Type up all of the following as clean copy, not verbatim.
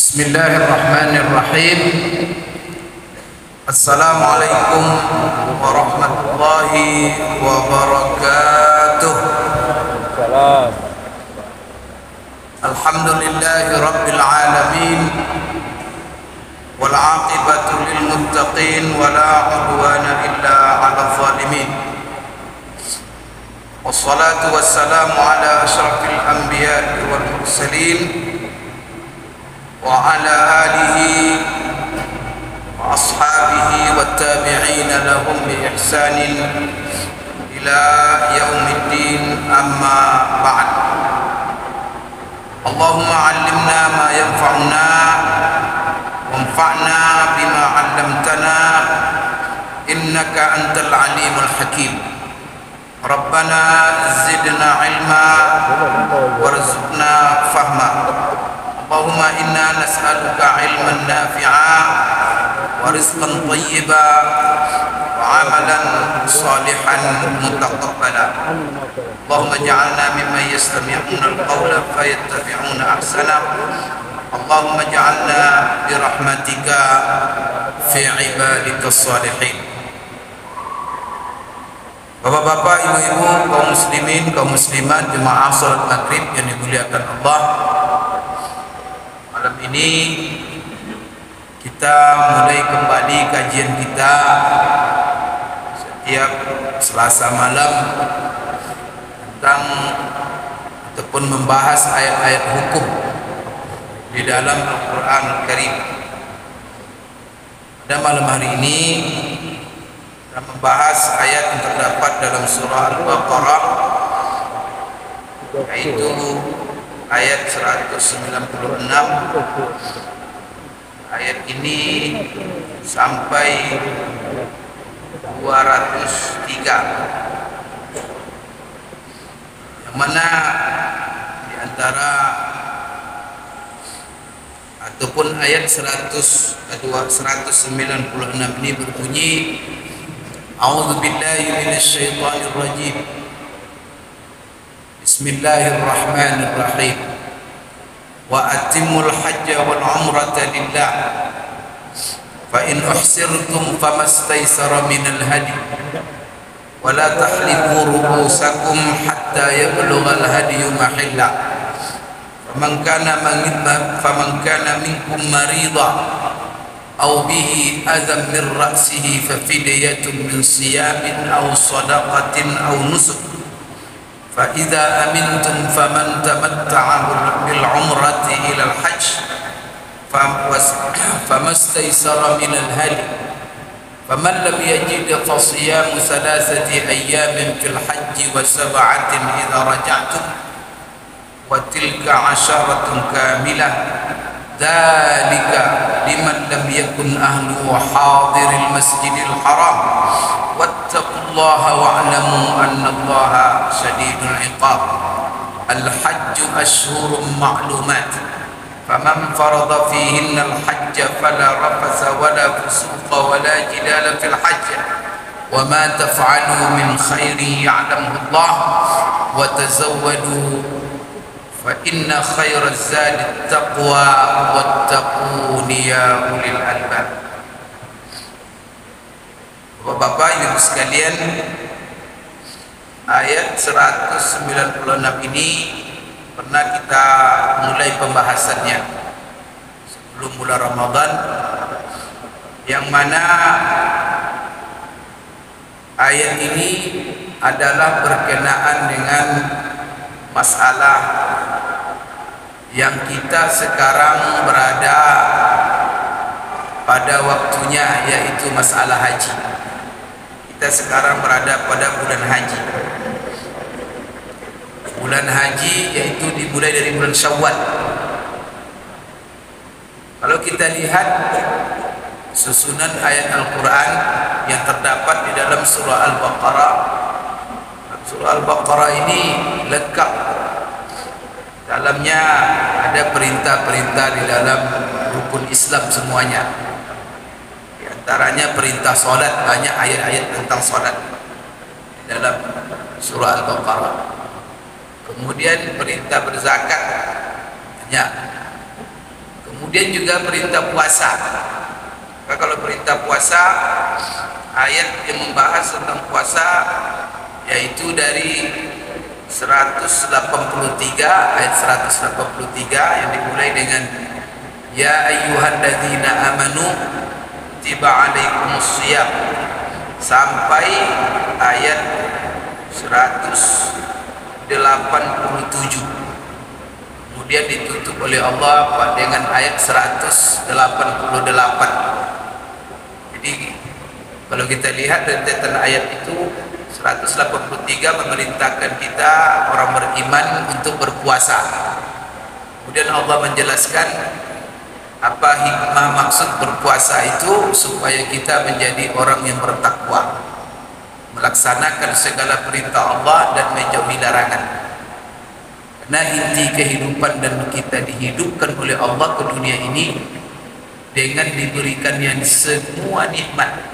Bismillahirrahmanirrahim. Assalamualaikum warahmatullahi wabarakatuh. Alhamdulillahi rabbil alamin, wal aqibatu lil muttaqin, wala udwana illa 'alal zalimin. Wassalatu wassalamu ala asyrafil anbiya'i wal mursalin wa ala alihi wa ashabihi wa tabi'ina lahum bi ihsanin ila yaumiddin, amma ba'd. Allahumma 'allimna ma yanfa'una wanfa'na bima 'allamtana innaka antal alimul hakim. Rabbana zidna ilma warzuqna fahma. Allahumma inna nas'aluka ilman nafi'a wa rizqan thayyiba wa amalan salihan mutaqabbala. Allahumma ja'alna mimman yastami'una al-qawla fayattabi'una ahsana. Allahumma ja'alna birahmatika fi ibadika salihin. Bapak-bapak, ibu-ibu, kaum muslimin, kaum muslimat, jemaah salat maghrib yang dimuliakan Allah, malam ini kita mulai kembali kajian kita setiap Selasa malam tentang ataupun membahas ayat-ayat hukum di dalam Al-Quran Al-Karim. Pada malam hari ini kita membahas ayat yang terdapat dalam surah Al-Baqarah, yaitu ayat 196. Ayat ini sampai 203, yang mana di antara ataupun ayat 196 ini berbunyi, A'udzu billahi minasy syaithanir rajim. Bismillahirrahmanirrahim. Wa atimul hajja wal umrata lillah. Fa in uhsirtum famastaysara minal hadi. Wa la tahliqu ru'usakum hatta yablughal hadyu mahillah. Faman kana minkum marida aw bihi adhan min ra'sihi fa fidyatun min siyamin aw sadaqatin aw nusuk. Fa idza amintum faman tamatta'a bil umrati ila al hajj famastaysara min al hadi. Faman lam yajid fa siyamu thalathati ayyamin fil hajj wa sab'atin idza raja'tum wa tilka 'asharatun kamilah. Dzalika liman lam yakun ahluhu hadiril masjidil haram wattaqullaha wa'lamu annallaha syadidul iqab. Al-hajju ashhurun ma'lumat, faman farada fihinna al-hajja fala rafasa wala fusuqa wala jidala fil hajj wa ma taf'alu min khairin ya'lamuhu Allah wa tazawwadu fa inna khairaz zadi taqwa wattaquni ya ulil albab. Bapak-bapak, ibu sekalian, ayat 196 ini pernah kita mulai pembahasannya sebelum bulan Ramadan, yang mana ayat ini adalah berkenaan dengan masalah yang kita sekarang berada pada waktunya, yaitu masalah haji. Kita sekarang berada pada bulan haji. Bulan haji yaitu dimulai dari bulan Syawal. Kalau kita lihat susunan ayat Al-Quran yang terdapat di dalam surah Al-Baqarah, surah Al-Baqarah ini lengkap. Dalamnya ada perintah-perintah di dalam rukun Islam semuanya. Di antaranya perintah solat, banyak ayat-ayat tentang solat dalam surah Al-Baqarah. Kemudian perintah berzakat, banyak. Kemudian juga perintah puasa. Maka kalau perintah puasa, ayat yang membahas tentang puasa yaitu dari 183 ayat 183 yang dimulai dengan ya ayyuhalladzina amanu kutiba alaikumusshiyam sampai ayat 187. Kemudian ditutup oleh Allah dengan ayat 188. Jadi kalau kita lihat rentetan ayat itu 183 memerintahkan kita orang beriman untuk berpuasa. Kemudian Allah menjelaskan apa hikmah maksud berpuasa itu, supaya kita menjadi orang yang bertakwa, melaksanakan segala perintah Allah dan menjauhi larangan. Karena inti kehidupan dan kita dihidupkan oleh Allah ke dunia ini dengan diberikannya semua nikmat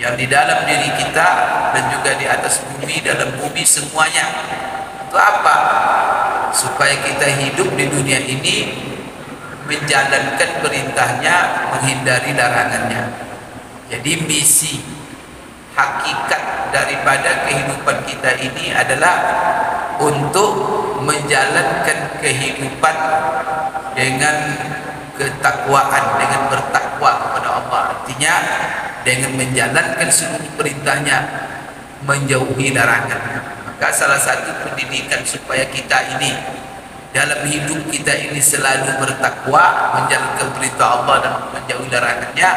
yang di dalam diri kita dan juga di atas bumi, dalam bumi semuanya. Itu apa? Supaya kita hidup di dunia ini menjalankan perintahnya, menghindari larangannya. Jadi misi hakikat daripada kehidupan kita ini adalah untuk menjalankan kehidupan dengan ketakwaan, dengan bertakwa kepada Allah. Artinya dengan menjalankan seluruh perintahnya, menjauhi larangan. Maka salah satu pendidikan supaya kita ini dalam hidup kita ini selalu bertakwa, menjalankan perintah Allah dan menjauhi larangannya,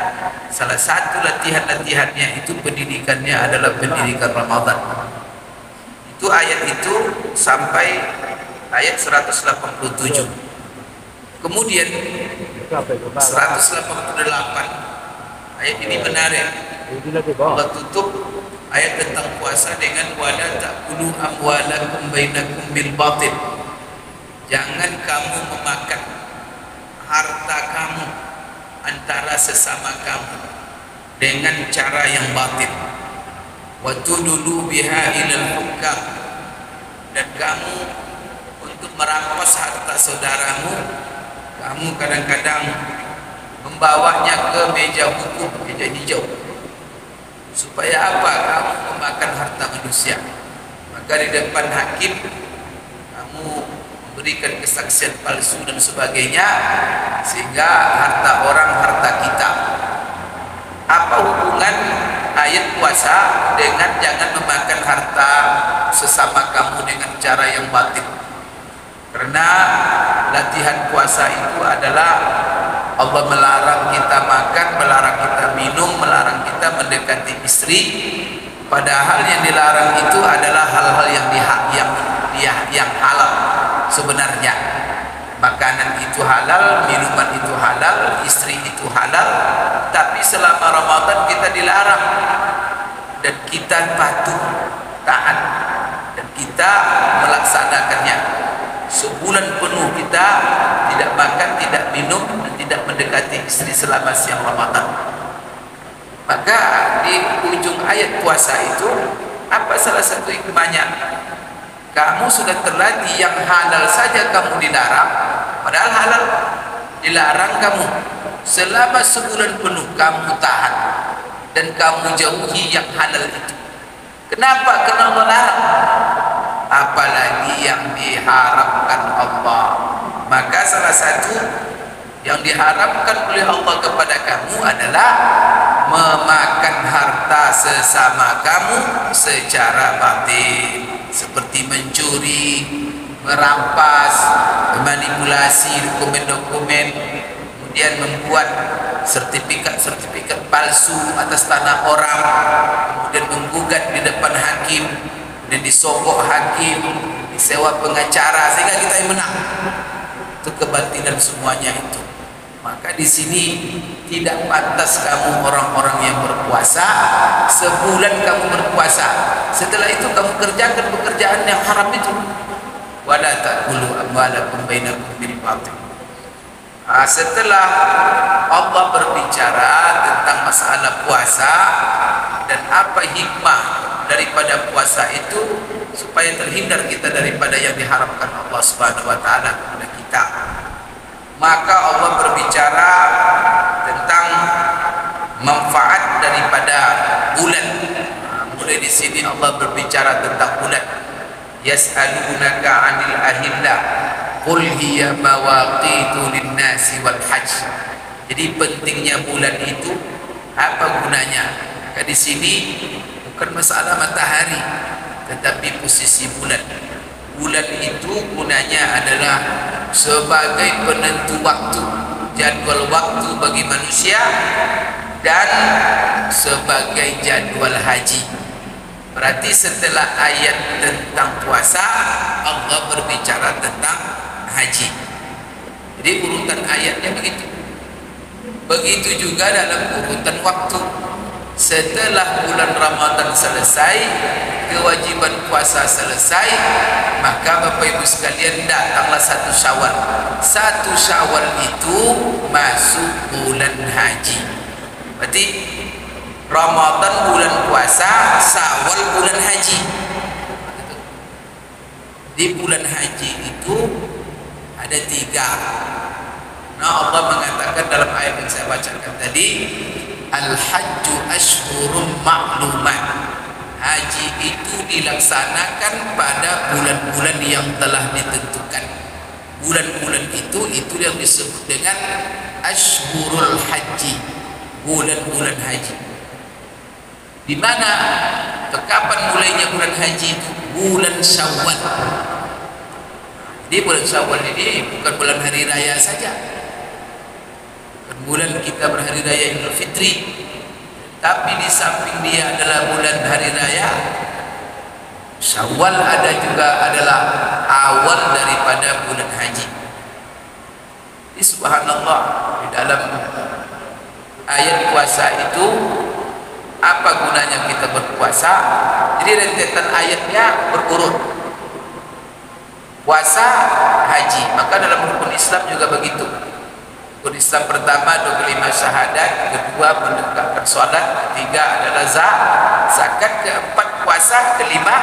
salah satu latihan-latihannya itu pendidikannya adalah pendidikan Ramadan. Itu ayat itu sampai ayat 187. Kemudian 188 ayat ini menarik. Allah tutup ayat tentang puasa dengan wala ta'kulu amwalakum bainakum bil batil. Jangan kamu memakan harta kamu antara sesama kamu dengan cara yang batil. Wa tudulu biha ilal hukam, dan kamu untuk merampas harta saudaramu, kamu kadang-kadang membawanya ke meja hukum, meja hijau. Supaya apa? Kamu memakan harta manusia. Maka di depan hakim kamu memberikan kesaksian palsu dan sebagainya, sehingga harta orang harta kita. Apa hubungan ayat puasa dengan jangan memakan harta sesama kamu dengan cara yang batil? Karena latihan puasa itu adalah Allah melarang kita makan, melarang kita minum, melarang kita mendekati istri. Padahal yang dilarang itu adalah hal-hal yang halal sebenarnya. Makanan itu halal, minuman itu halal, istri itu halal. Tapi selama Ramadan kita dilarang, dan kita patuh, taat, dan kita melaksanakannya. Sebulan penuh kita tidak makan, tidak minum, dan tidak mendekati istri selama siang Ramadan. Maka di ujung ayat puasa itu apa salah satu hikmahnya? Kamu sudah terlatih, yang halal saja kamu dilarang, padahal halal dilarang kamu. Selama sebulan penuh kamu tahan dan kamu jauhi yang halal itu. Kenapa? Karena Allah larang. Apalagi yang diharapkan Allah. Maka salah satu yang diharapkan oleh Allah kepada kamu adalah memakan harta sesama kamu secara batil, seperti mencuri, merampas, memanipulasi dokumen-dokumen, kemudian membuat sertifikat-sertifikat palsu atas tanah orang, kemudian menggugat di depan hakim dan disogok hakim, disewa pengacara sehingga kita yang menang. Itu kebatilan semuanya itu. Maka di sini tidak pantas kamu orang-orang yang berpuasa, sebulan kamu berpuasa, setelah itu kamu kerjakan pekerjaan yang haram itu. Wala ta'kulu amwalakum bainakum bil batil. Setelah Allah berbicara tentang masalah puasa dan apa hikmah daripada puasa itu, supaya terhindar kita daripada yang diharapkan Allah Subhanahu wa taala kepada kita, maka Allah berbicara berbicara tentang manfaat daripada bulan. Mulai di sini Allah berbicara tentang bulan. Yas'alunaka 'anil ahillah qul hiya mawaqitu lin-nasi wal hajj. Jadi pentingnya bulan itu apa gunanya? Di sini bukan masalah matahari, tetapi posisi bulan. Bulan itu gunanya adalah sebagai penentu waktu, jadwal waktu bagi manusia, dan sebagai jadwal haji. Berarti setelah ayat tentang puasa, Allah berbicara tentang haji. Jadi urutan ayatnya begitu. Begitu juga dalam urutan waktu. Setelah bulan Ramadan selesai, kewajiban puasa selesai, maka Bapak Ibu sekalian datanglah 1 Syawal. 1 Syawal itu masuk bulan haji. Berarti Ramadan bulan puasa, Syawal bulan haji. Di bulan haji itu ada 3. Nah, Allah mengatakan dalam ayat yang saya bacakan tadi, Al-Hajju Ashhurun Ma'lumat. Haji itu dilaksanakan pada bulan-bulan yang telah ditentukan. Bulan-bulan itu yang disebut dengan Ashhurul Haji, bulan-bulan haji. Di mana kapan mulainya bulan haji itu? Bulan Syawal. Jadi bulan Syawal ini bukan bulan hari raya saja, bukan bulan kita berhari raya Idul Fitri, tapi di samping dia adalah bulan hari raya Syawal, ada juga adalah awal daripada bulan haji. Jadi subhanallah, di dalam ayat puasa itu apa gunanya kita berpuasa? Jadi rentetan ayatnya berurut. Puasa, haji. Maka dalam rukun Islam juga begitu. Rukun Islam pertama 25 syahadat, kedua menegakkan salat, ketiga adalah zakat, keempat puasa, kelima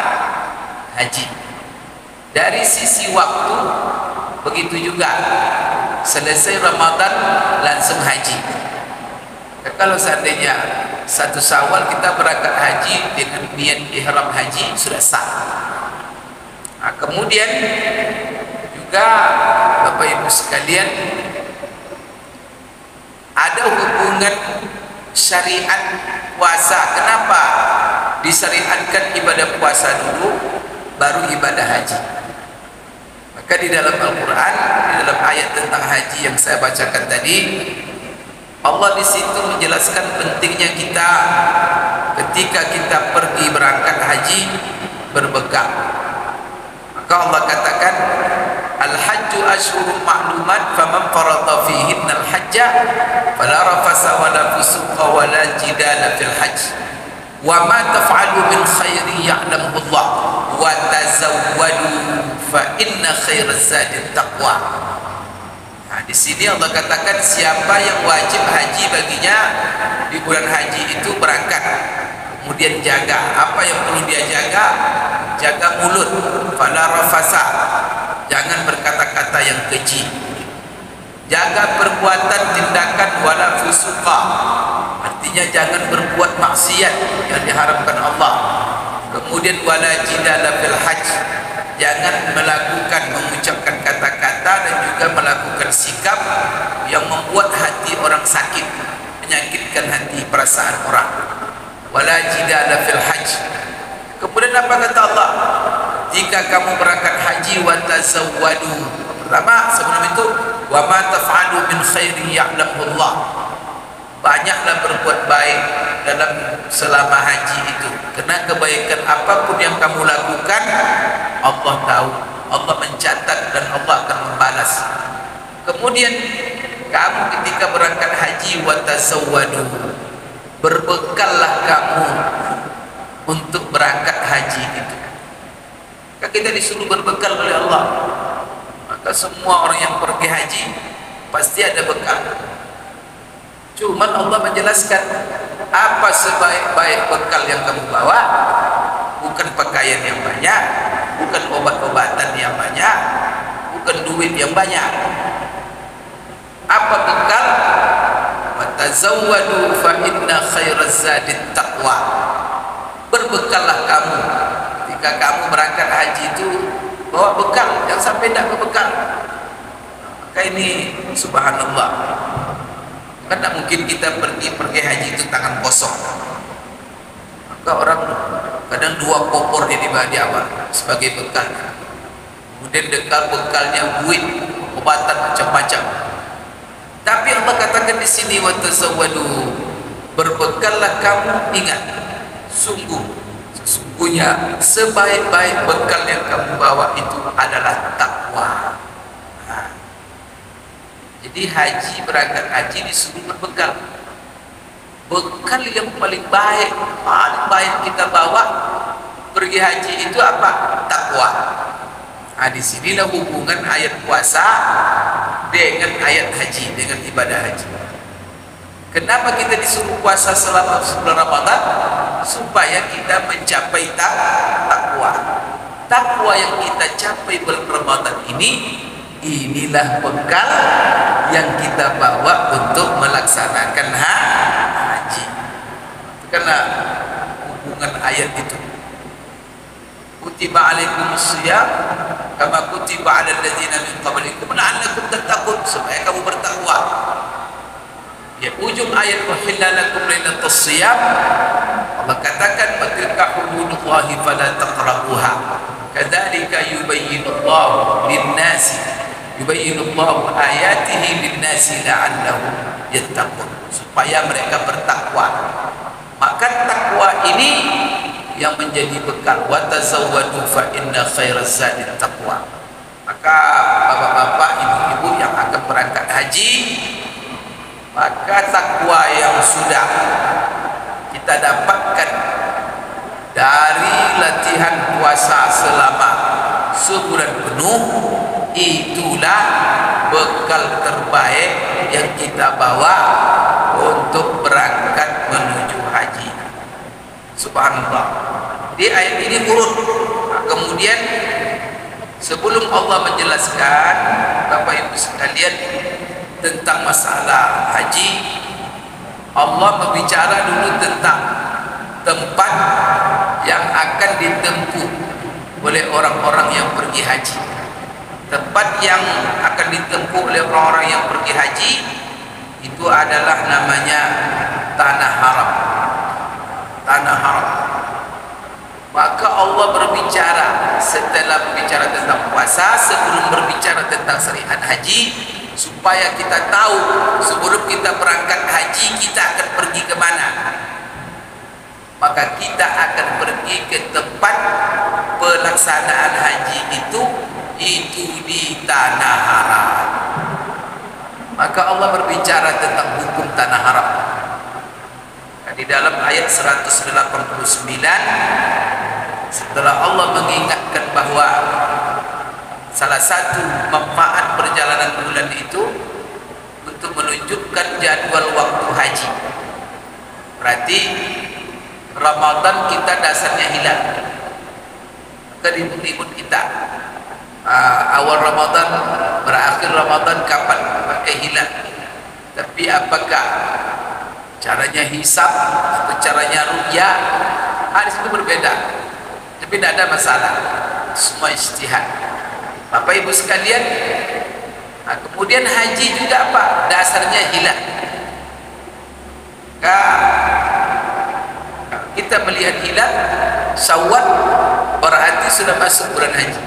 haji. Dari sisi waktu begitu juga. Selesai Ramadan langsung haji. Kalau seandainya 1 Syawal kita berangkat haji dengan niat ihram haji, sudah sah. Nah, kemudian juga Bapak Ibu sekalian, ada hubungan syariat puasa. Kenapa disyariatkan ibadah puasa dulu baru ibadah haji? Maka di dalam Al-Quran, di dalam ayat tentang haji yang saya bacakan tadi, Allah di situ menjelaskan pentingnya kita ketika kita pergi berangkat haji berbekal. Maka Allah katakan, Al-Hajju Ashhurun Ma'lumat, faman farada fihinna al-hajja fala rafasa wala fusuqa wala jidala fil hajj wa ma taf'alu min khairin ya'lamuhu Allah wa tazawwadu fa inna khairaz zadi taqwa. Nah, di sini Allah katakan siapa yang wajib haji baginya di bulan haji itu berangkat, kemudian jaga apa yang perlu dia jaga. Jaga mulut, fala rafasa, jangan berkata-kata yang keji. Jaga perbuatan tindakan wala fusuqa, artinya jangan berbuat maksiat yang diharamkan Allah. Kemudian wala jidala fil hajj, jangan melakukan, mengucapkan kata-kata dan juga melakukan sikap yang membuat hati orang sakit, menyakitkan hati perasaan orang. Wala jidala fil hajj. Kemudian apa kata Allah? Jika kamu berangkat haji, wa tazawwadu. Pertama, sebelum itu, wa ma taf'alu min khairin ya'lamuhu Allah. Banyaklah berbuat baik dalam selama haji itu, karena kebaikan apapun yang kamu lakukan Allah tahu, Allah mencatat dan Allah akan membalas. Kemudian kamu ketika berangkat haji, wa tazawwadu, berbekallah kamu untuk berangkat haji itu. Maka kita disuruh berbekal oleh Allah. Maka semua orang yang pergi haji pasti ada bekal. Cuman Allah menjelaskan apa sebaik-baik bekal yang kamu bawa. Bukan pakaian yang banyak, bukan obat-obatan yang banyak, bukan duit yang banyak. Apa bekal tazawwadu fa inna khairaz zadit taqwa. Berbekallah kamu ketika kamu berangkat haji itu, bawa bekal, jangan sampai tidak berbekal. Maka ini subhanallah, kan tak mungkin kita pergi haji itu tangan kosong. Maka orang kadang 2 kopor ini di awal sebagai bekal, kemudian bekalnya duit, obatan macam-macam. Tapi Allah katakan di sini, wa tazawwadu, berbekallah kamu, ingat, sesungguhnya sebaik-baik bekal yang kamu bawa itu adalah takwa. Jadi haji, berangkat haji disuruh berbekal. Bekal yang paling baik kita bawa pergi haji itu apa? Takwa. Nah, di sinilah hubungan ayat puasa dengan ayat haji, dengan ibadah haji. Kenapa kita disuruh puasa selama bulan Ramadan? Supaya kita mencapai takwa. Takwa yang kita capai bulan Ramadan ini, inilah bekal yang kita bawa untuk melaksanakan haji. Karena hubungan ayat itu. Kutiba alaikumus shiyam kama kutiba alal ladzina min qablikum la'allakum tattaqun, supaya kamu bertakwa. Ya, ujung ayat uhilla lakum lailatus shiyam, Allah katakan fatilka hududullahi fala taqrabuha kadzalika yubayyinullahu lin-nasi yubayyinullahu ayatihi lin-nasi la'allahum yattaqun, supaya mereka bertakwa. Maka takwa ini yang menjadi bekal. Wa tazawwadu fa inna khairaz zadi taqwa. Maka bapak-bapak, ibu-ibu yang akan berangkat haji, maka takwa yang sudah kita dapatkan dari latihan puasa selama sebulan penuh, itulah bekal terbaik yang kita bawa untuk berangkat menuju haji. Subhanallah. Di ayat ini urut. Nah, kemudian sebelum Allah menjelaskan Bapak Ibu sekalian tentang masalah haji, Allah berbicara dulu tentang tempat yang akan ditempuh oleh orang-orang yang pergi haji. Tempat yang akan ditempuh oleh orang-orang yang pergi haji itu adalah namanya tanah haram. Tanah haram. Maka Allah berbicara setelah berbicara tentang puasa, sebelum berbicara tentang syariat haji, supaya kita tahu sebelum kita berangkat haji kita akan pergi ke mana. Maka kita akan pergi ke tempat pelaksanaan haji itu di tanah haram. Maka Allah berbicara tentang hukum tanah haram. Di dalam ayat 189, setelah Allah mengingatkan bahwa salah satu manfaat perjalanan bulan itu untuk menunjukkan jadwal waktu haji. Berarti Ramadan kita dasarnya hilal. Maka ribut-ribut kita, awal Ramadan, berakhir Ramadan kapan? Pakai hilal. Tapi apakah caranya hisab atau caranya ru'yah? Di situ berbeda. Tapi tidak ada masalah. Semua ijtihad. Bapak Ibu sekalian, kemudian haji juga apa? Dasarnya hilal. Kita melihat hilal Syawal, berarti sudah masuk bulan haji.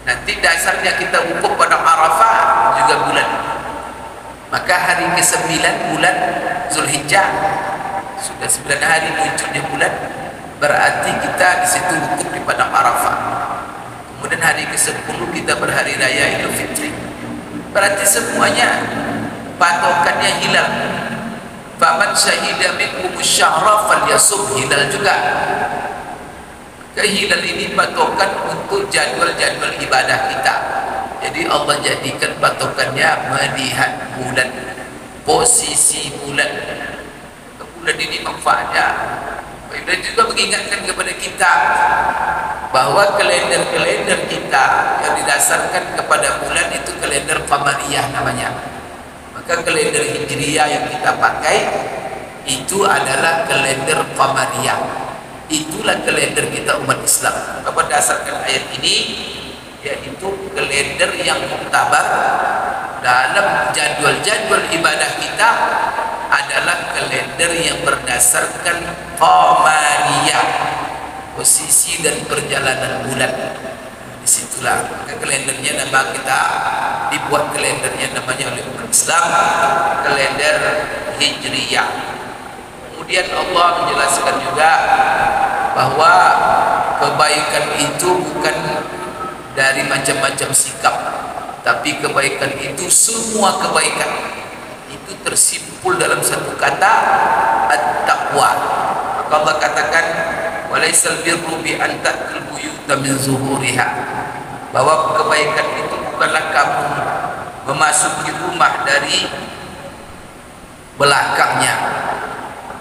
Nanti dasarnya kita wukuf pada Arafah juga bulan. Maka hari ke-9 bulan Zulhijjah, sudah 9 hari munculnya bulan, berarti kita di situ wukuf di padang Arafah. Kemudian hari ke-10 kita berhari raya Idul Fitri. Berarti semuanya patokannya hilal. Faman syahida minkumus syahra falyasum, hilal juga. Hilal ini patokan untuk jadwal-jadwal ibadah kita. Jadi Allah jadikan patokannya melihat bulan, posisi bulan. Bulan ini manfaatnya. Dan juga mengingatkan kepada kita bahwa kalender-kalender kita yang didasarkan kepada bulan itu kalender qamariyah namanya. Maka kalender Hijriah yang kita pakai itu adalah kalender Qamariyah. Itulah kalender kita umat Islam. Berdasarkan ayat ini, yaitu kalender yang muktabar dalam jadwal-jadwal ibadah kita adalah kalender yang berdasarkan Qamariyah, posisi dan perjalanan bulan. Disitulah kalendernya nama kita dibuat, kalendernya namanya oleh umat Islam kalender Hijriyah. Kemudian Allah menjelaskan juga bahwa kebaikan itu bukan dari macam-macam sikap, tapi kebaikan itu semua kebaikan itu tersimpul dalam satu kata, at-taqwa. Maka Allah katakan walaisal birru bi an ta'tul buyuta min zuhuriha, bahwa kebaikan itu bukanlah kamu memasuki rumah dari belakangnya.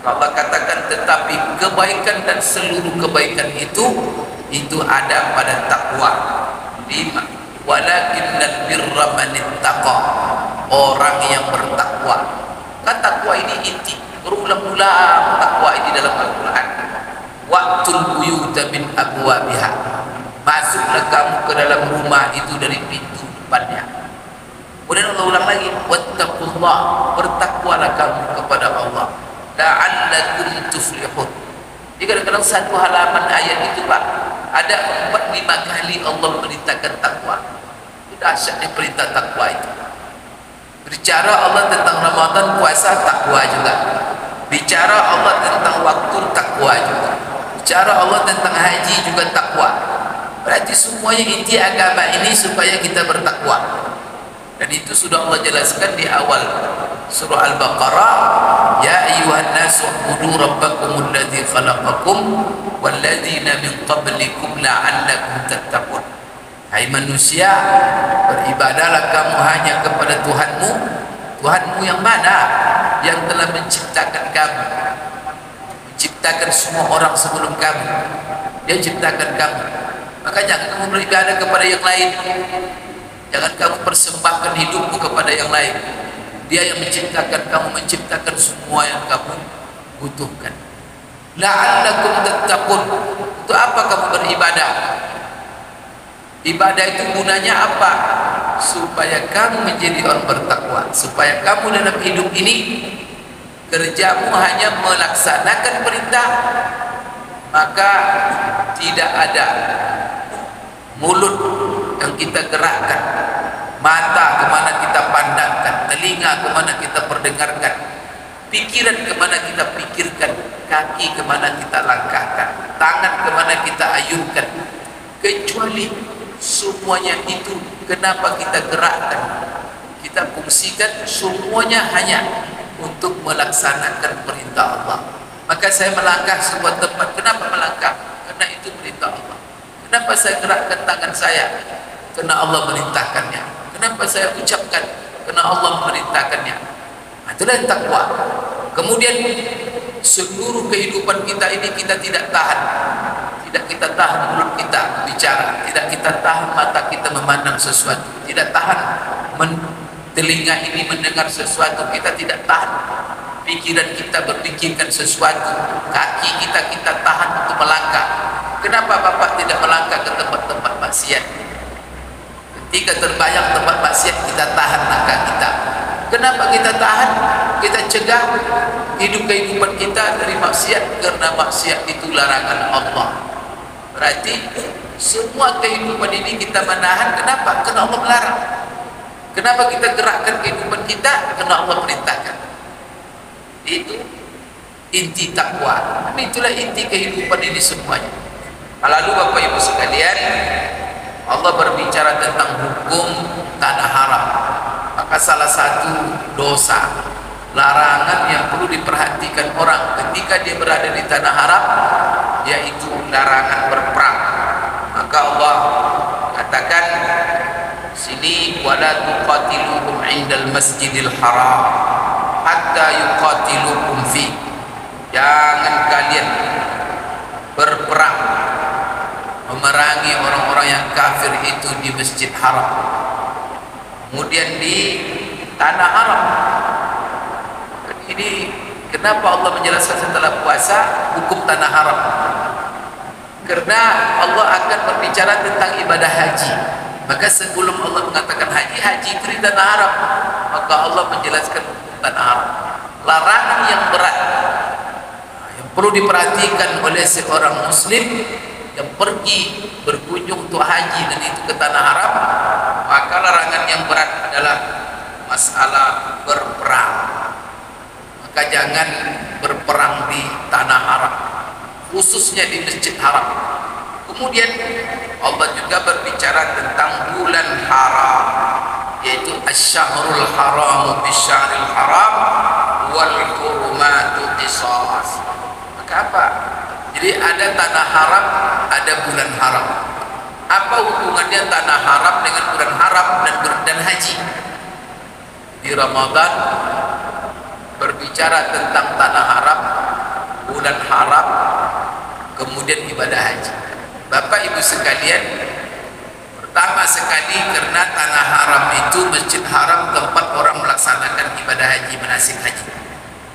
Allah katakan tetapi kebaikan dan seluruh kebaikan itu ada pada takwa. 5. Walakinnal birra man ittaqa, orang yang bertakwa. Kan takwa ini inti, berulang-ulang takwa ini dalam Al-Quran. Wa'tul buyuta min abwabiha, masuklah kamu ke dalam rumah itu dari pintu depannya. Kemudian Allah ulang lagi, wattaqullah, bertakwalah kamu kepada Allah, la'allakum tuflihun. Jadi kadang-kadang satu halaman ayat itu Pak, ada 4-5 kali Allah merintahkan takwa. Itu dahsyatnya perintah takwa itu. Bicara Allah tentang Ramadan, puasa, takwa juga. Bicara Allah tentang waktu, takwa juga. Bicara Allah tentang haji juga takwa. Berarti semuanya inti agama ini supaya kita bertakwa. Dan itu sudah Allah jelaskan di awal surah Al-Baqarah, ya ayyuhan nasu ubudu rabbakumul ladzi khalaqakum walladzina min qablikum la'allakum tattaqun. Hai manusia, beribadahlah kamu hanya kepada Tuhanmu. Tuhanmu yang mana? Yang telah menciptakan kamu, menciptakan semua orang sebelum kamu. Dia ciptakan kamu. Maka jangan kamu beribadah kepada yang lain. Jangan kamu persembahkan hidupmu kepada yang lain. Dia yang menciptakan kamu, menciptakan semua yang kamu butuhkan. La'allakum tattaqun. Untuk apa kamu beribadah? Ibadah itu gunanya apa? Supaya kamu menjadi orang bertakwa, supaya kamu dalam hidup ini kerjamu hanya melaksanakan perintah, maka tidak ada mulut yang kita gerakkan, mata kemana kita pandangkan, telinga kemana kita perdengarkan, pikiran kemana kita pikirkan, kaki kemana kita langkahkan, tangan kemana kita ayunkan, kecuali semuanya itu kenapa kita gerakkan, kita fungsikan semuanya hanya untuk melaksanakan perintah Allah. Maka saya melangkah sebuah tempat, kenapa melangkah? Karena itu perintah Allah. Kenapa saya gerakkan tangan saya? Karena Allah merintahkannya. Kenapa saya ucapkan? Karena Allah merintahkannya. Itulah takwa. Kemudian seluruh kehidupan kita ini kita tidak tahan. Tidak kita tahan mulut kita bicara, tidak kita tahan mata kita memandang sesuatu, tidak tahan telinga ini mendengar sesuatu, kita tidak tahan pikiran kita berpikirkan sesuatu, kaki kita tahan untuk melangkah. Kenapa Bapak tidak melangkah ke tempat-tempat maksiat? Ketika terbayang tempat maksiat kita tahan langkah kita. Kenapa kita tahan? Kita cegah kehidupan kita dari maksiat, karena maksiat itu larangan Allah. Berarti semua kehidupan ini kita menahan. Kenapa? Karena Allah melarang. Kenapa kita gerakkan kehidupan kita? Karena Allah perintahkan. Itu inti takwa. Itulah inti kehidupan ini semuanya. Lalu Bapak Ibu sekalian, Allah berbicara tentang hukum tanah haram. Maka salah satu dosa, larangan yang perlu diperhatikan orang ketika dia berada di tanah haram, yaitu larangan berperang. Maka Allah katakan sini, wala tuqatiluhum indal masjidil haram hatta yuqatilukum fi. Jangan kalian berperang memerangi orang-orang yang kafir itu di Masjid Haram. Kemudian di tanah haram. Ini kenapa Allah menjelaskan setelah puasa hukum tanah haram? Karena Allah akan berbicara tentang ibadah haji. Maka sebelum Allah mengatakan haji itu di tanah haram, maka Allah menjelaskan hukum tanah haram. Larangan yang berat yang perlu diperhatikan oleh seorang muslim yang pergi berkunjung untuk haji dan itu ke tanah haram, maka larangan yang berat adalah masalah berperang. Maka jangan berperang di tanah haram, khususnya di masjid haram. Kemudian Allah juga berbicara tentang bulan haram, yaitu asy-syahrul haram bisyaril haram wal hurumatu qisas. Maka apa? Jadi ada tanah haram, ada bulan haram. Apa hubungannya tanah haram dengan bulan haram dan haji? Di Ramadan berbicara tentang tanah haram, bulan haram, kemudian ibadah haji. Bapak Ibu sekalian, pertama sekali karena tanah haram itu masjid haram, tempat orang melaksanakan ibadah haji, manasik haji.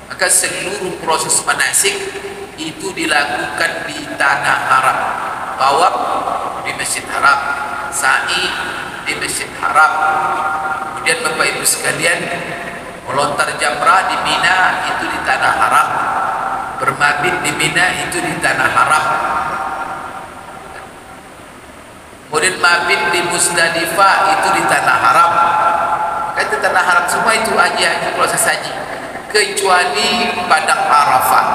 Maka seluruh proses manasik itu dilakukan di tanah haram. Tawaf di masjid haram, sa'i di masjid haram. Kemudian Bapak Ibu sekalian, melontar jamrah di Mina itu di tanah haram, bermabit di Mina itu di tanah haram, kemudian mabit di Musdalifah itu di tanah haram. Itu tanah haram semua, itu haji proses haji, kecuali padang Arafah.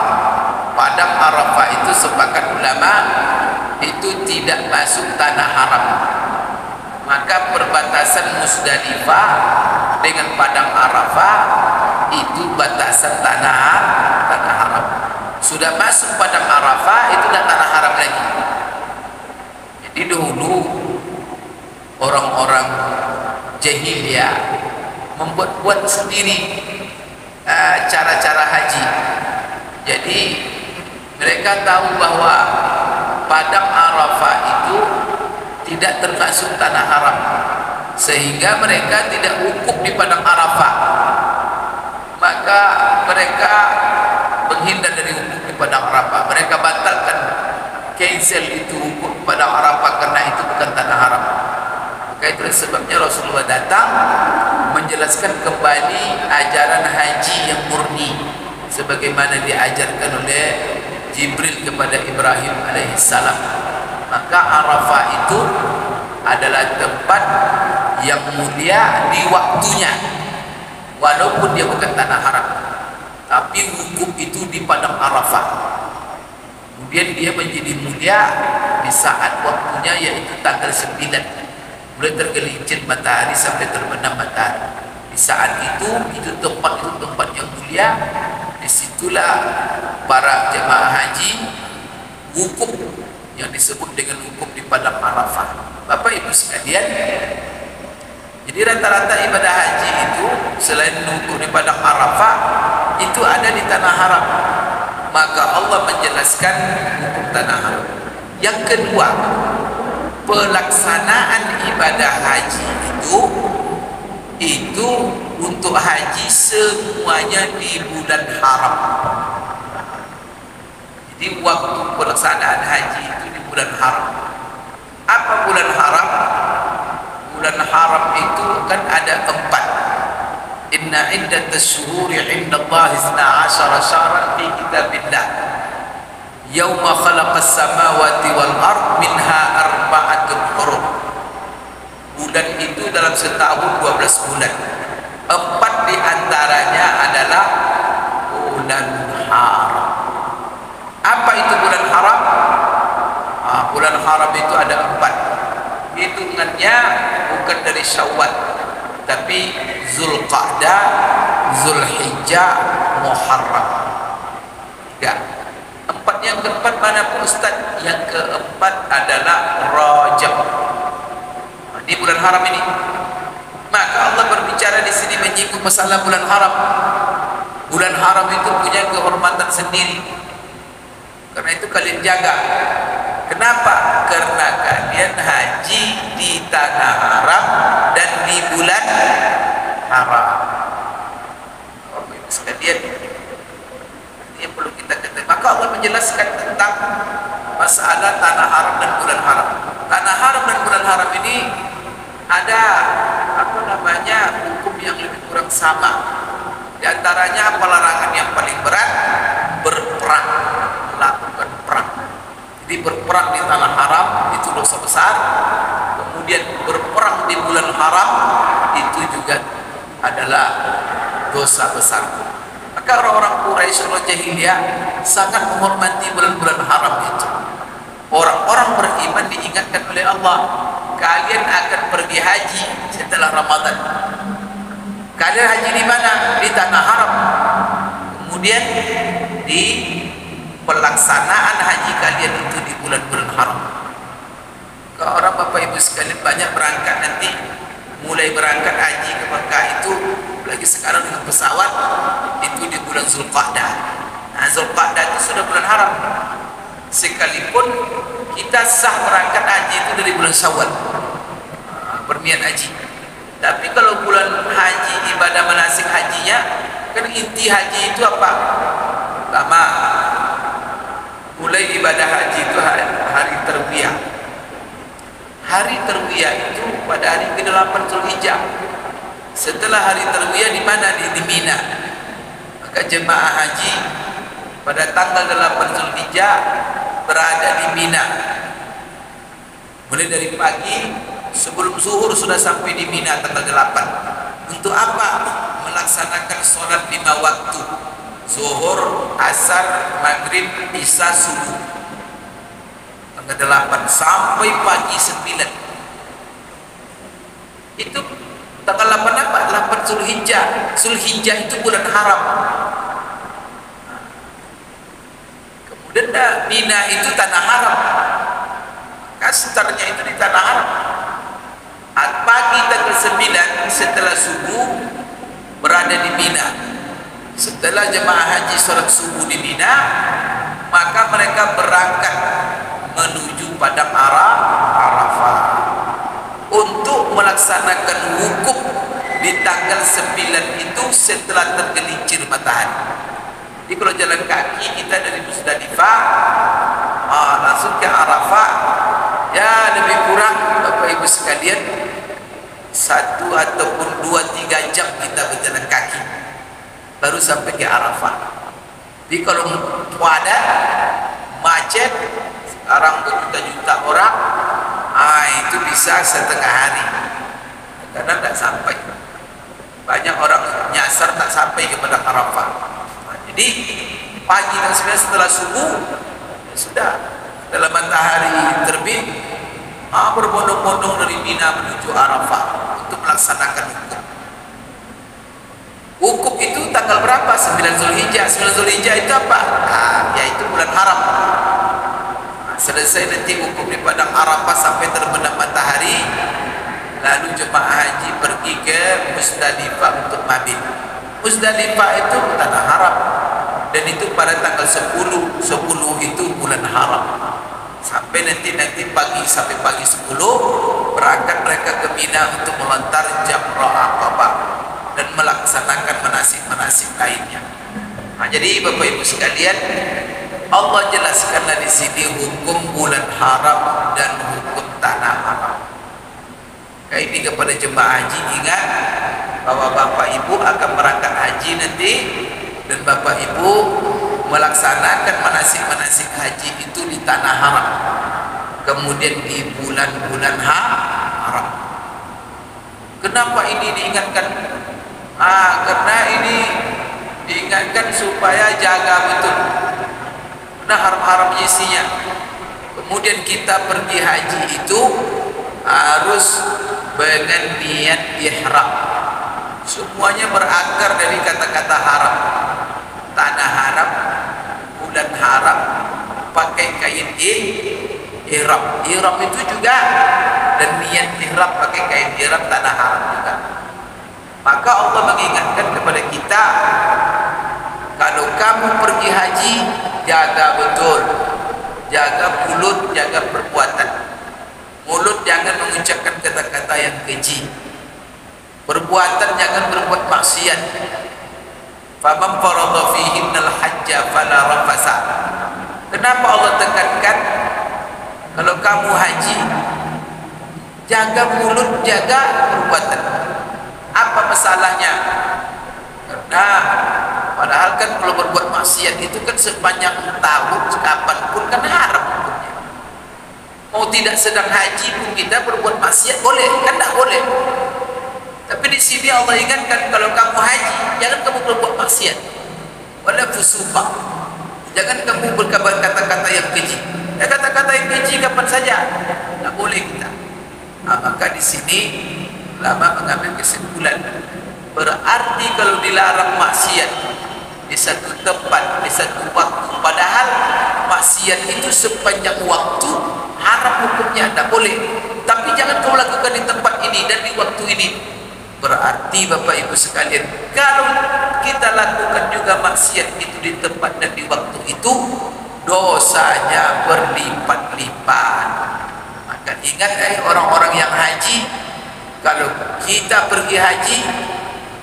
Padang Arafah itu sepakat ulama itu tidak masuk tanah haram. Maka perbatasan Musdalifah dengan padang Arafah itu batasan tanah haram. Sudah masuk padang Arafah itu dah tanah haram lagi. Jadi dahulu orang-orang jahiliyah membuat sendiri cara-cara haji. Jadi mereka tahu bahwa padang Arafah itu tidak termasuk tanah haram, sehingga mereka tidak wukuf di padang Arafah. Maka mereka menghindar dari wukuf di padang Arafah. Mereka batalkan, cancel itu wukuf di padang Arafah karena itu bukan tanah haram. Maka itulah sebabnya Rasulullah datang menjelaskan kembali ajaran haji yang murni sebagaimana diajarkan oleh Jibril kepada Ibrahim alaihissalam. Maka Arafah itu adalah tempat yang mulia di waktunya, walaupun dia bukan tanah haram, tapi wukuf itu di padang Arafah. Kemudian dia menjadi mulia di saat waktunya, yaitu tanggal 9, mulai tergelincir matahari sampai terbenam matahari. Di saat itu tempat yang mulia. Disitulah para jemaah haji wukuf, yang disebut dengan wukuf di padang Arafah. Bapak Ibu sekalian, jadi rata-rata ibadah haji itu selain wukuf di padang Arafah itu ada di tanah haram. Maka Allah menjelaskan wukuf tanah haram. Yang kedua, pelaksanaan ibadah haji itu untuk haji semuanya di bulan haram. Jadi waktu pelaksanaan haji itu di bulan haram. Apa bulan haram? Bulan haram itu kan ada 4. Inna iddatas syuhuri indallahi 12 syahran fi kitabillah. Yauma khalaqas samawati wal ard minha arba'atun hurum. Bulan itu dalam setahun 12 bulan. 4 diantaranya adalah bulan haram. Apa itu bulan haram? Bulan haram itu ada 4. Hitungannya bukan dari Syawal, tapi Zulqa'dah, Zulhijjah, Muharram. 3. 4 yang keempat mana Pak Ustaz? Yang keempat adalah Rajab. Di bulan haram ini. Maka Allah berbicara di sini menyinggung masalah bulan haram. Bulan haram itu punya kehormatan sendiri. Karena itu kalian jaga. Kenapa? Karena kalian haji di tanah haram dan di bulan haram. sekalian, ini yang perlu kita ketahui. Maka Allah menjelaskan tentang masalah tanah haram dan bulan haram. Tanah haram dan bulan haram ini ada hukum yang lebih kurang sama. Di antaranya pelarangan yang paling berat, berperang, melakukan perang. Jadi berperang di tanah haram itu dosa besar. Kemudian berperang di bulan haram itu juga adalah dosa besar. Maka orang-orang Quraisy orang jahiliyah sangat menghormati bulan-bulan haram itu. Orang-orang beriman diingatkan oleh Allah, kalian akan pergi haji setelah Ramadan. Kalian haji di mana? Di tanah haram. Kemudian di pelaksanaan haji kalian itu di bulan-bulan haram. Kalau orang Bapak Ibu sekalian banyak berangkat nanti, mulai berangkat haji ke Mekah itu, lagi sekarang dengan pesawat itu di bulan Zulqa'dah. Nah, Zulqa'dah itu sudah bulan haram. Sekalipun kita sah berangkat haji itu dari bulan Syawal, berniat haji. Tapi kalau bulan haji, ibadah manasik hajinya, kan inti haji itu apa? Pertama, mulai ibadah haji itu hari terwiyah. Hari terwiyah itu pada hari ke-8 Zulhijjah. Setelah hari terwiyah di mana? Di Mina. Maka jemaah haji pada tanggal 8 Zulhijjah berada di Mina. Mulai dari pagi sebelum zuhur sudah sampai di Mina tanggal 8. Untuk apa? Melaksanakan sholat 5 waktu. Zuhur, asar, maghrib, isya, subuh. Tanggal 8 sampai pagi 9. Itu tanggal 8 apa? 8 Zulhijjah. Zulhijjah itu bulan haram. Kemudian Mina itu tanah haram. Kastarnya itu di tanah haram. Pagi tanggal 9 setelah subuh berada di Mina. Setelah jemaah haji sholat subuh di Mina, maka mereka berangkat menuju padang Arafah untuk melaksanakan wukuf di tanggal 9 itu setelah tergelincir matahari. Jadi kalau jalan kaki kita dari Musdalifah langsung ke Arafah, ya lebih kurang Bapak Ibu sekalian 1 ataupun 2-3 jam kita berjalan kaki baru sampai ke Arafah. Jadi kalau padat macet sekarang berjuta-juta orang, itu bisa setengah hari karena tidak sampai. Banyak orang nyasar tak sampai kepada Arafah. Jadi pagi dan setelah subuh ya sudah, setelah matahari terbit berbondong-bondong dari Mina menuju Arafah untuk melaksanakan wukuf. Wukuf itu tanggal berapa? 9 Zulhijjah. 9 Zulhijjah itu apa? Yaitu bulan haram. Selesai nanti wukuf di padang Arafah sampai terbenam matahari, lalu jemaah haji pergi ke Musdalifah untuk mabit. Musdalifah itu tanah haram, dan itu pada tanggal 10 itu bulan haram. Sampai nanti pagi, sampai pagi 10 berangkat mereka ke Mina untuk melontar Jamrah Aqabah dan melaksanakan manasik-manasik lainnya. Jadi Bapak Ibu sekalian, Allah jelaskanlah di sini hukum bulan haram dan hukum tanah haram. Ini kepada jemaah haji, ingat bahwa Bapak Ibu akan berangkat haji nanti, dan Bapak Ibu melaksanakan manasik-manasik haji itu di tanah haram, kemudian di bulan-bulan haram. Kenapa ini diingatkan? Karena ini diingatkan supaya jaga betul. Nah, haram-haram isinya. Kemudian kita pergi haji itu harus dengan niat ihram. Semuanya berakar dari kata-kata haram. Tanah haram, bulan haram, pakai kain ihram. Ihram itu juga, dan niat ihram pakai kain ihram tanah haram juga. Maka Allah mengingatkan kepada kita, kalau kamu pergi haji, jaga betul, jaga mulut, jaga perbuatan. Mulut jangan mengucapkan kata-kata yang keji, perbuatan jangan berbuat maksiat. faman farada fihinnal hajja fala rafasa. Kenapa Allah tekankan kalau kamu haji jaga mulut, jaga perbuatan? Apa masalahnya? Karena padahal kan kalau berbuat maksiat itu kan sepanjang tahun, kapanpun kan haram hukumnya. Mau tidak sedang haji pun kita berbuat maksiat boleh, kan tak boleh. Tapi di sini Allah ingatkan kalau kamu haji jangan kamu berbuat maksiat. Wala fusuqa. Jangan kamu berkabar kata-kata yang keji. Ya, kata-kata yang keji kapan saja tak boleh kita. Maka di sini ulama mengambil kesimpulan, berarti kalau dilarang maksiat di satu tempat, di satu waktu, padahal maksiat itu sepanjang waktu haram hukumnya, tak boleh. Tapi jangan kau lakukan di tempat ini dan di waktu ini. Berarti Bapak Ibu sekalian, kalau kita lakukan juga maksiat itu di tempat dan di waktu itu, dosanya berlipat-lipat. Maka ingat orang-orang yang haji, kalau kita pergi haji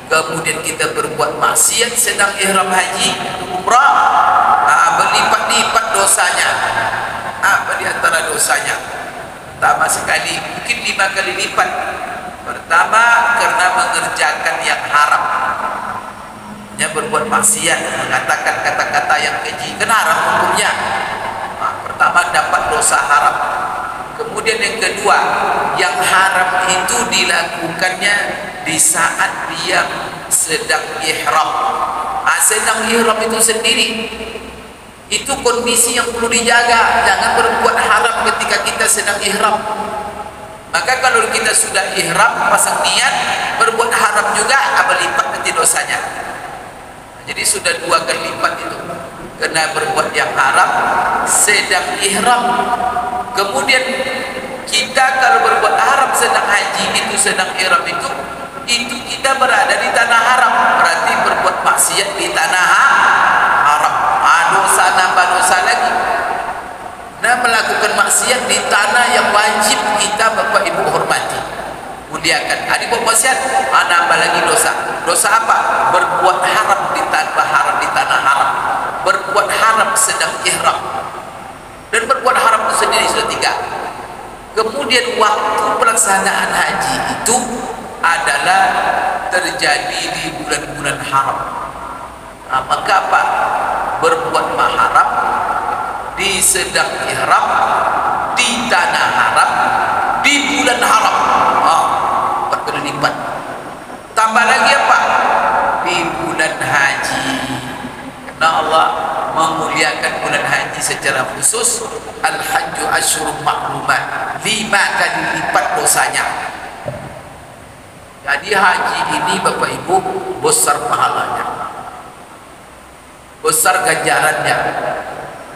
kemudian kita berbuat maksiat sedang ihram haji umrah, berlipat-lipat dosanya. Apa di antara dosanya? Pertama sekali, mungkin 5 kali lipat. Pertama, karena mengerjakan yang haram, berbuat maksiat, mengatakan kata-kata yang keji, kan haram hukumnya. Pertama, dapat dosa haram. Kemudian yang kedua, yang haram itu dilakukannya di saat dia sedang ihram. Sedang ihram itu sendiri, itu kondisi yang perlu dijaga. Jangan berbuat haram ketika kita sedang ihram. Maka kalau kita sudah ihram, pasang niat, berbuat haram juga, berlipat nanti dosanya. Jadi sudah 2 kali lipat itu. Kena berbuat yang haram sedang ihram. Kemudian kita kalau berbuat haram sedang haji itu, sedang ihram itu kita berada di tanah haram. Berarti berbuat maksiat di tanah haram. Dosa nambah dosa lagi. Nah, melakukan maksiat di tanah yang wajib kita Bapak Ibu hormati, muliakan. Dibuat maksiat, nambah lagi dosa. Dosa apa? Berbuat haram di tanah haram. Berbuat haram sedang ihram. Dan berbuat haram itu sendiri sudah 3. Kemudian waktu pelaksanaan haji itu adalah terjadi di bulan-bulan haram. Maka apa? Berbuat haram di sedang ihram, di tanah haram, di bulan haram. 4 kali lipat. Tambah lagi apa? Di bulan haji. Karena Allah memuliakan bulan haji secara khusus. Al-hajju asyurun ma'lumat, 5 kali lipat dosanya. Jadi haji ini Bapak Ibu besar pahalanya, besar ganjarannya,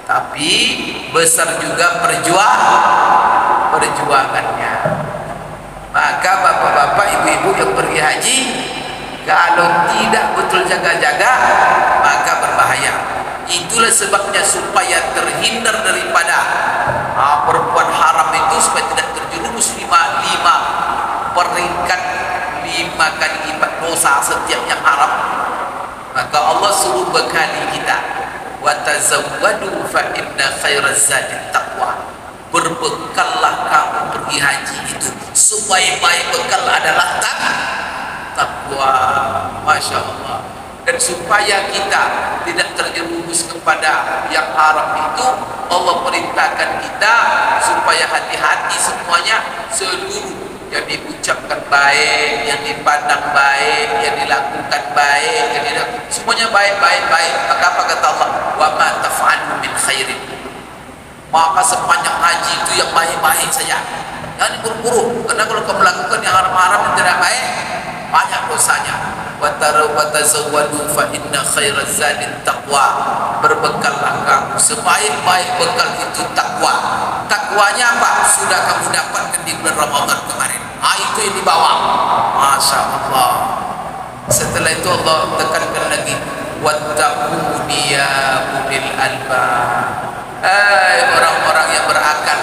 tapi besar juga perjuangannya. Maka bapak-bapak, ibu-ibu yang pergi haji, kalau tidak betul jaga-jaga, maka berbahaya. Itulah sebabnya supaya terhindar daripada perbuatan haram itu, supaya tidak terjerumus 5 peringkat 5 kali lipat dosa setiap yang haram. Maka Allah suruh bekali kita, wa tazawwadu fa inna khairaz zadi taqwa. Berbekallah kamu pergi haji itu, supaya baik bekal adalah takwa. Masya Allah. Dan supaya kita tidak terjerumus kepada yang haram itu, Allah perintahkan kita supaya hati-hati semuanya, seluruh yang diucapkan baik, yang dipandang baik, yang dilakukan baik, semuanya baik. Maka apa kata Allah? Wa ma taf'alu min khairin. Maka sepanjang haji itu yang baik-baik saja, jangan buru-buru. Karena kalau kamu melakukan yang haram-haram yang tidak baik, banyak dosanya. Wa tazawwadu fa inna khairaz zadi taqwa. Berbekallah kamu, sebaik-baik bekal itu takwa. Takwanya apa? Sudah kamu dapatkan di bulan Ramadan kemarin. Itu yang dibawa. Masya Allah. Setelah itu Allah tekankan lagi, wattaquni ya ulil albab. Orang-orang yang berakal,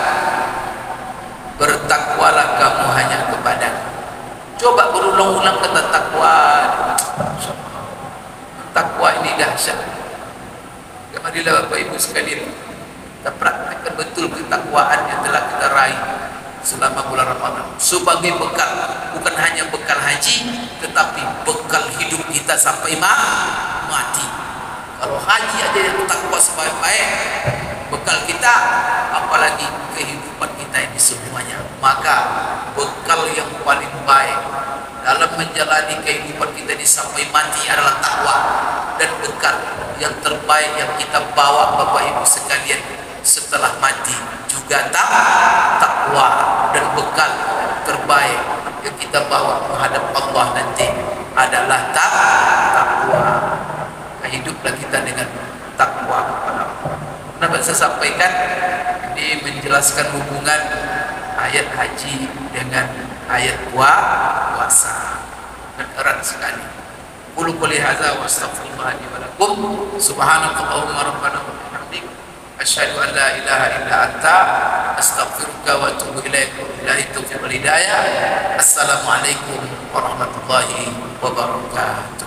bertakwalah kamu hanya kepada. Coba berulang-ulang kata takwa. Takwa ini dahsyat. Marilah Bapak Ibu sekalian, kita praktekkan betul ketakwaan yang telah kita raih selama bulan Ramadan sebagai bekal, bukan hanya bekal haji, tetapi bekal hidup kita sampai mati. Kalau haji aja yang takwa sebaik-baik bekal kita, apalagi kehidupan kita ini semuanya. Maka bekal yang paling baik dalam menjalani kehidupan kita ini sampai mati adalah takwa, dan bekal yang terbaik yang kita bawa Bapak Ibu sekalian setelah mati juga takwa, dan bekal terbaik yang kita bawa menghadap Allah nanti adalah takwa. Hiduplah kita dengan takwa kepada Allah. Kenapa saya sampaikan ini menjelaskan hubungan ayat haji dengan ayat puasa, dan erat sekali. Qul qouli hadza wa astaghfirullah li wa lakum subhanakallahumma rabbana wa bihamdik asyhadu an la ilaha illa anta astaghfiruka wa atubu ilaik. Billahi taufiq wal hidayah. Assalamualaikum warahmatullahi wabarakatuh.